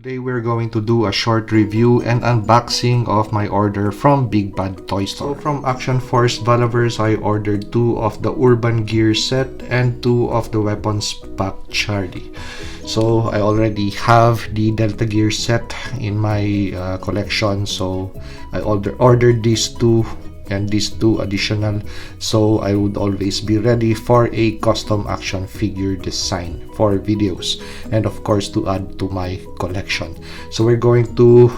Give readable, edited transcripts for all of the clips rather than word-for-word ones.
Today we're going to do a short review and unboxing of my order from Big Bad Toy Store. So from Action Force Valaverse, I ordered 2 of the Urban Gear set and 2 of the Weapons Pack Charlie. So I already have the Delta Gear set in my collection, so I ordered these 2 and these 2 additional, so I would always be ready for a custom action figure design for videos and of course to add to my collection. So we're going to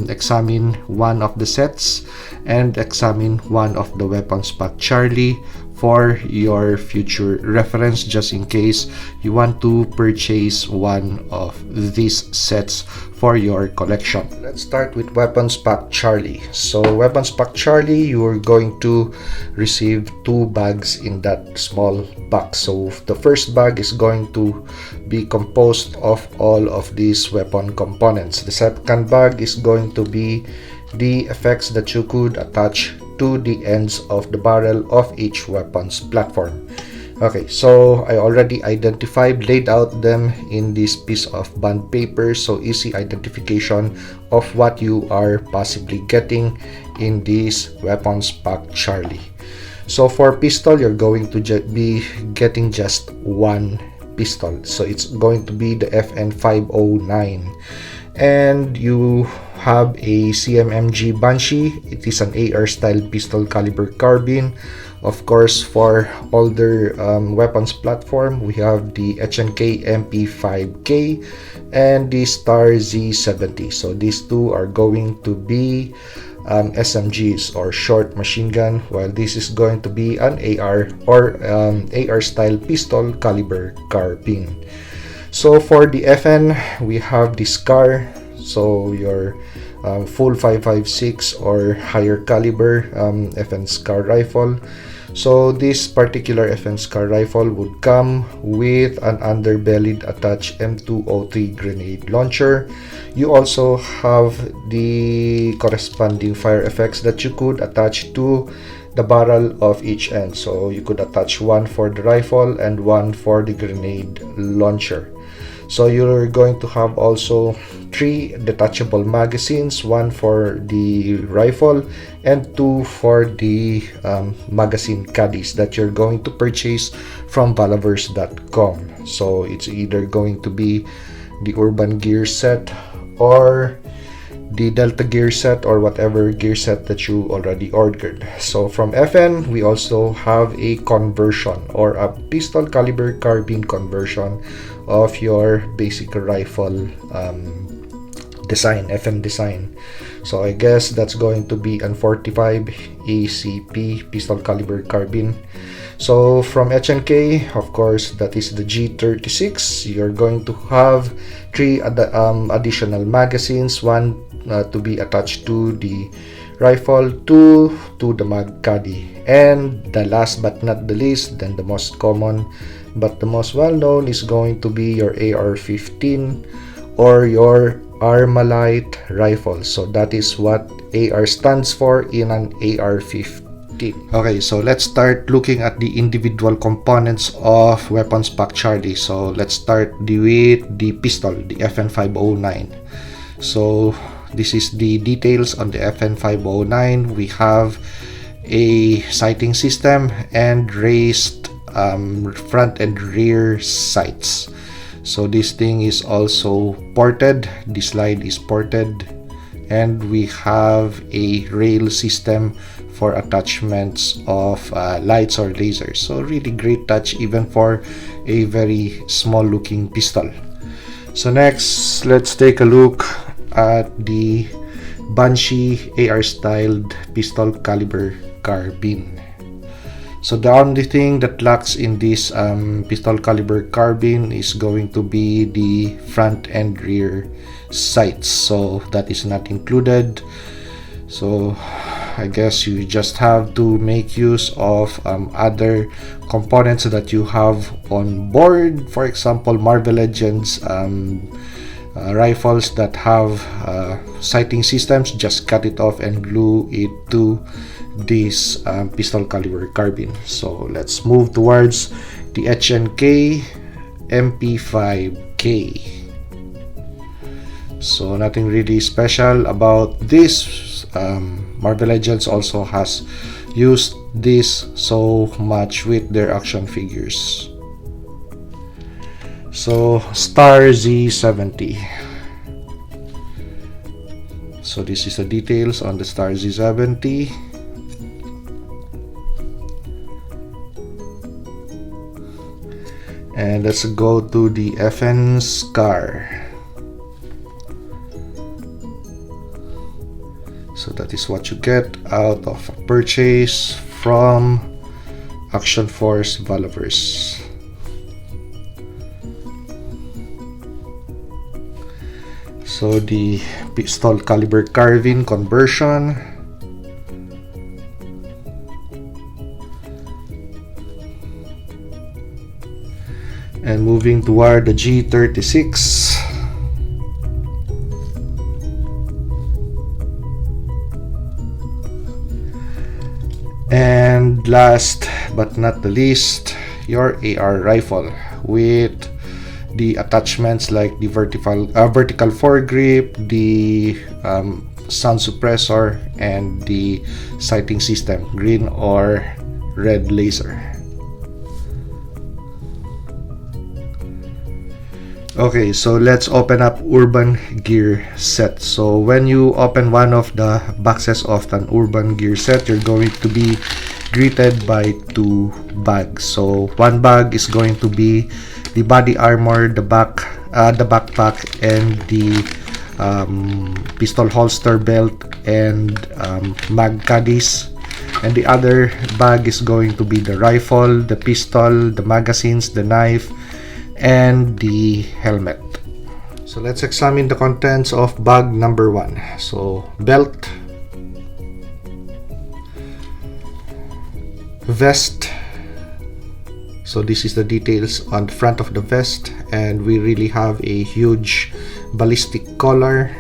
examine one of the sets and examine one of the Weapons Pack Charlie for your future reference, just in case you want to purchase one of these sets for your collection. Let's start with Weapons Pack Charlie. So Weapons Pack Charlie, you are going to receive 2 bags in that small box. So the first bag is going to be composed of all of these weapon components. The second bag is going to be the effects that you could attach to the ends of the barrel of each weapons platform. Okay, so I already laid out them in this piece of bond paper, so easy identification of what you are possibly getting in this Weapons Pack Charlie. So for pistol, you're going to be getting just 1 pistol, so it's going to be the FN509, and you have a CMMG Banshee. It is an AR style pistol caliber carbine. Of course, for older weapons platform, we have the HNK MP5K and the Star Z70. So these 2 are going to be SMGs or short machine gun, while this is going to be an AR or AR style pistol caliber carbine. So for the FN, we have the SCAR, so your full 5.56 or higher caliber FN SCAR rifle. So this particular FN SCAR rifle would come with an underbellied attached M203 grenade launcher. You also have the corresponding fire effects that you could attach to the barrel of each end. So you could attach one for the rifle and one for the grenade launcher. So you're going to have also 3 detachable magazines, 1 for the rifle and 2 for the magazine caddies that you're going to purchase from valaverse.com. So it's either going to be the Urban Gear set or the Delta Gear set or whatever gear set that you already ordered. So from FN, we also have a conversion or a pistol caliber carbine conversion of your basic rifle design, FN design. So I guess that's going to be an 45 ACP pistol caliber carbine. So from HNK, of course, that is the G36. You're going to have 3 additional magazines, 1 to be attached to the rifle, 2 to the mag caddy, and the last but not the least, then the most common but the most well known is going to be your AR-15 or your Armalite rifle. So that is what AR stands for in an AR-15. Okay, so let's start looking at the individual components of Weapons Pack Charlie. So let's start with the pistol, the FN509. So this is the details on the FN509. We have a sighting system and raised front and rear sights. So this thing is also ported, the slide is ported, and we have a rail system for attachments of lights or lasers. So really great touch even for a very small looking pistol. So next, let's take a look at the Banshee AR styled pistol caliber carbine. So the only thing that lacks in this pistol caliber carbine is going to be the front and rear sights, so that is not included. So I guess you just have to make use of other components that you have on board. For example, Marvel Legends rifles that have sighting systems, just cut it off and glue it to this pistol caliber carbine. So let's move towards the HNK MP5K. So nothing really special about this. Marvel Legends also has used this so much with their action figures. So Star Z70. So this is the details on the Star Z70. And let's go to the FN Scar. So that is what you get out of a purchase from Action Force Valaverse. So the pistol caliber carving conversion. And moving toward the G36. And last but not the least, your AR rifle with the attachments like the vertical foregrip, the sound suppressor, and the sighting system, green or red laser. Okay, so let's open up Urban Gear set. So when you open one of the boxes of an Urban Gear set, you're going to be greeted by two bags. So one bag is going to be the body armor, the backpack, and the pistol holster belt and mag caddies. And the other bag is going to be the rifle, the pistol, the magazines, the knife, and the helmet. So let's examine the contents of bag number 1. So belt, vest. So this is the details on the front of the vest, and we really have a huge ballistic collar.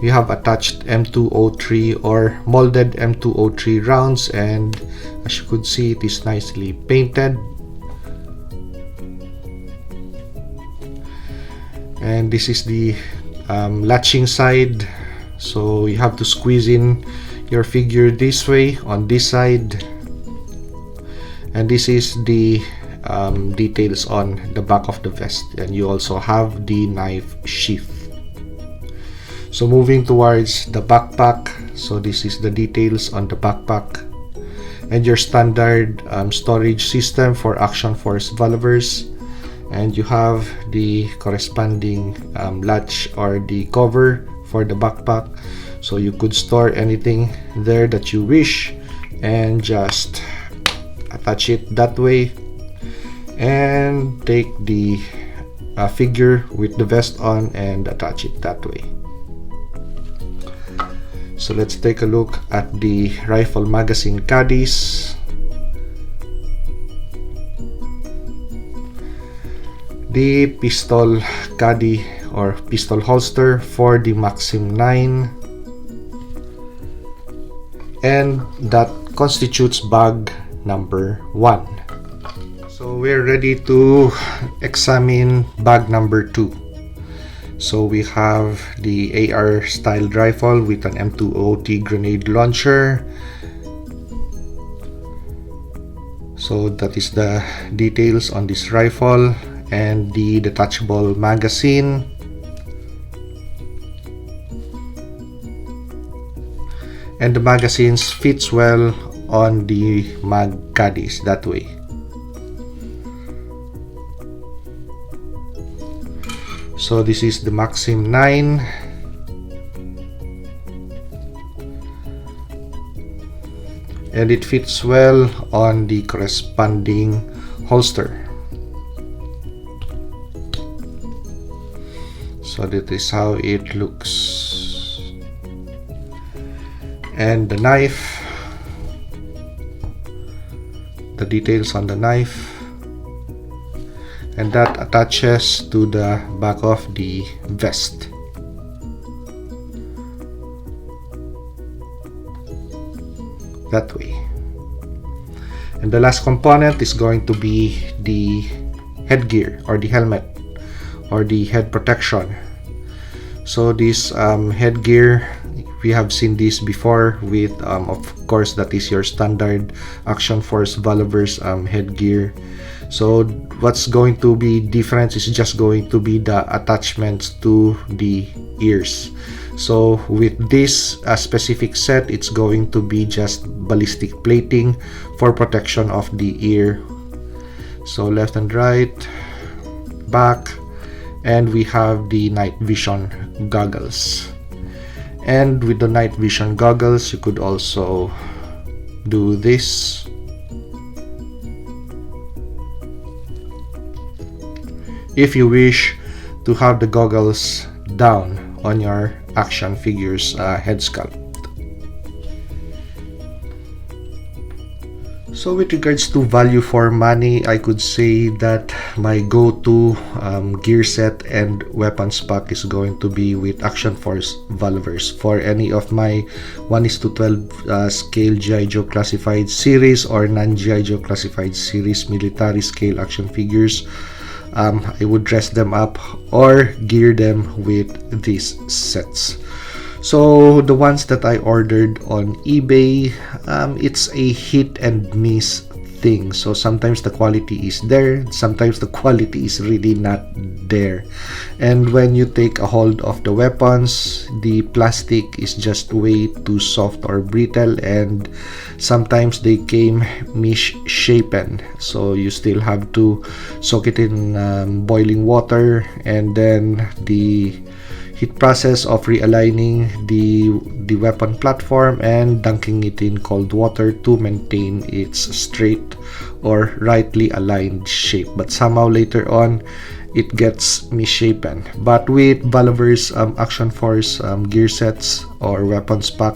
We have attached M203 or molded M203 rounds, and as you could see, it is nicely painted. And this is the latching side, so you have to squeeze in your figure this way on this side. And this is the details on the back of the vest, and you also have the knife sheath. So moving towards the backpack, so this is the details on the backpack and your standard storage system for Action Force Valaverse. And you have the corresponding latch or the cover for the backpack, so you could store anything there that you wish and just attach it that way and take the figure with the vest on and attach it that way. So let's take a look at the rifle magazine caddies. The pistol caddy or pistol holster for the Maxim 9, and that constitutes bag number 1. So we're ready to examine bag number 2. So we have the AR styled rifle with an M2OT grenade launcher. So that is the details on this rifle, and the detachable magazine, and the magazines fits well on the mag caddies that way. So this is the Maxim 9, and it fits well on the corresponding holster. So that is how it looks. And the knife, the details on the knife, and that attaches to the back of the vest. That way. And the last component is going to be the headgear or the helmet or the head protection. So this headgear, we have seen this before with of course that is your standard Action Force Valaverse headgear. So what's going to be different is just going to be the attachments to the ears. So with this specific set, it's going to be just ballistic plating for protection of the ear. So left and right, back, and we have the night vision goggles. And with the night vision goggles, you could also do this. If you wish to have the goggles down on your action figure's head sculpt. So with regards to value for money, I could say that my go-to gear set and weapons pack is going to be with Action Force Valaverse. For any of my 1:12 scale G.I. Joe classified series or non-G.I. Joe classified series military scale action figures, I would dress them up or gear them with these sets. So the ones that I ordered on eBay, it's a hit and miss thing. So sometimes the quality is there, sometimes the quality is really not there. And when you take a hold of the weapons, the plastic is just way too soft or brittle, and sometimes they came misshapen. So you still have to soak it in boiling water, and then the heat process of realigning the weapon platform and dunking it in cold water to maintain its straight or rightly aligned shape. But somehow later on, it gets misshapen. But with Valaverse Action Force gear sets or weapons pack,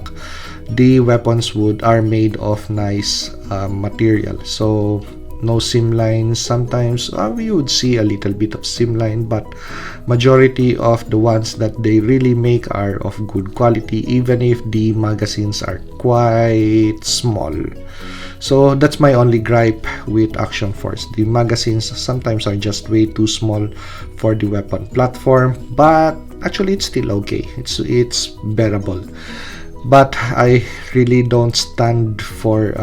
the weapons are made of nice material. So no seam lines. Sometimes we would see a little bit of seam line, but majority of the ones that they really make are of good quality, even if the magazines are quite small. So that's my only gripe with Action Force. The magazines sometimes are just way too small for the weapon platform, but actually it's still okay. It's bearable. But I really don't stand for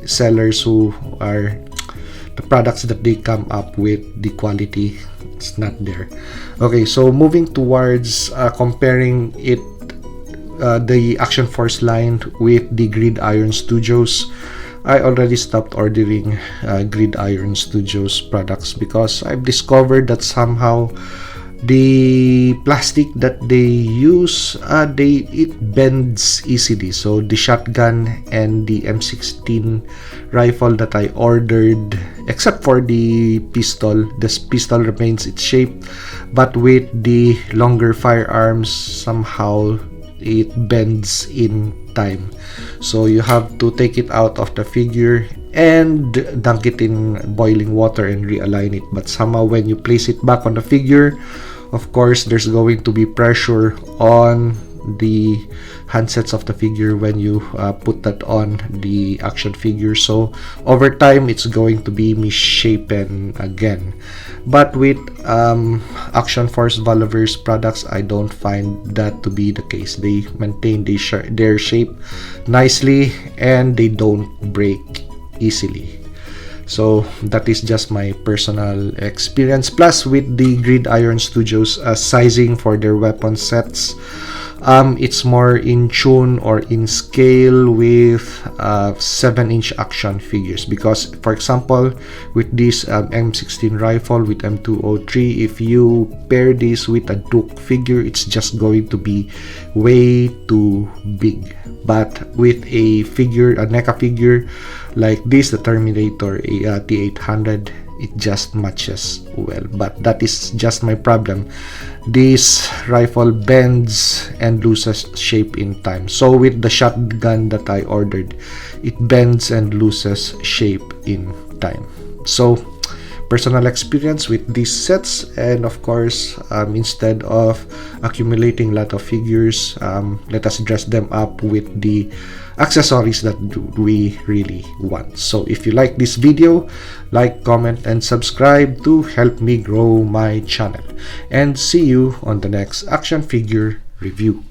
sellers who are the products that they come up with, the quality it's not there. Okay, so moving towards comparing it, the Action Force line with the Gridiron Studios, I already stopped ordering Gridiron Studios products because I've discovered that somehow the plastic that they use, it bends easily. So the shotgun and the M16 rifle that I ordered, except for the pistol, this pistol remains its shape, but with the longer firearms, somehow it bends in time. So you have to take it out of the figure and dunk it in boiling water and realign it. But somehow when you place it back on the figure, of course there's going to be pressure on the handsets of the figure when you put that on the action figure. So over time it's going to be misshapen again. But with Action Force Valaverse products, I don't find that to be the case. They maintain their shape nicely and they don't break easily. So that is just my personal experience. Plus with the Gridiron Studios sizing for their weapon sets, it's more in tune or in scale with 7-inch action figures. Because for example, with this M16 rifle with M203, if you pair this with a Duke figure, it's just going to be way too big. But with a figure, a NECA figure like this, the Terminator T800, it just matches well. But that is just my problem. This rifle bends and loses shape in time. So with the shotgun that I ordered, it bends and loses shape in time. So personal experience with these sets, and of course, instead of accumulating a lot of figures, let us dress them up with the accessories that we really want. So if you like this video, like, comment, and subscribe to help me grow my channel, and see you on the next action figure review.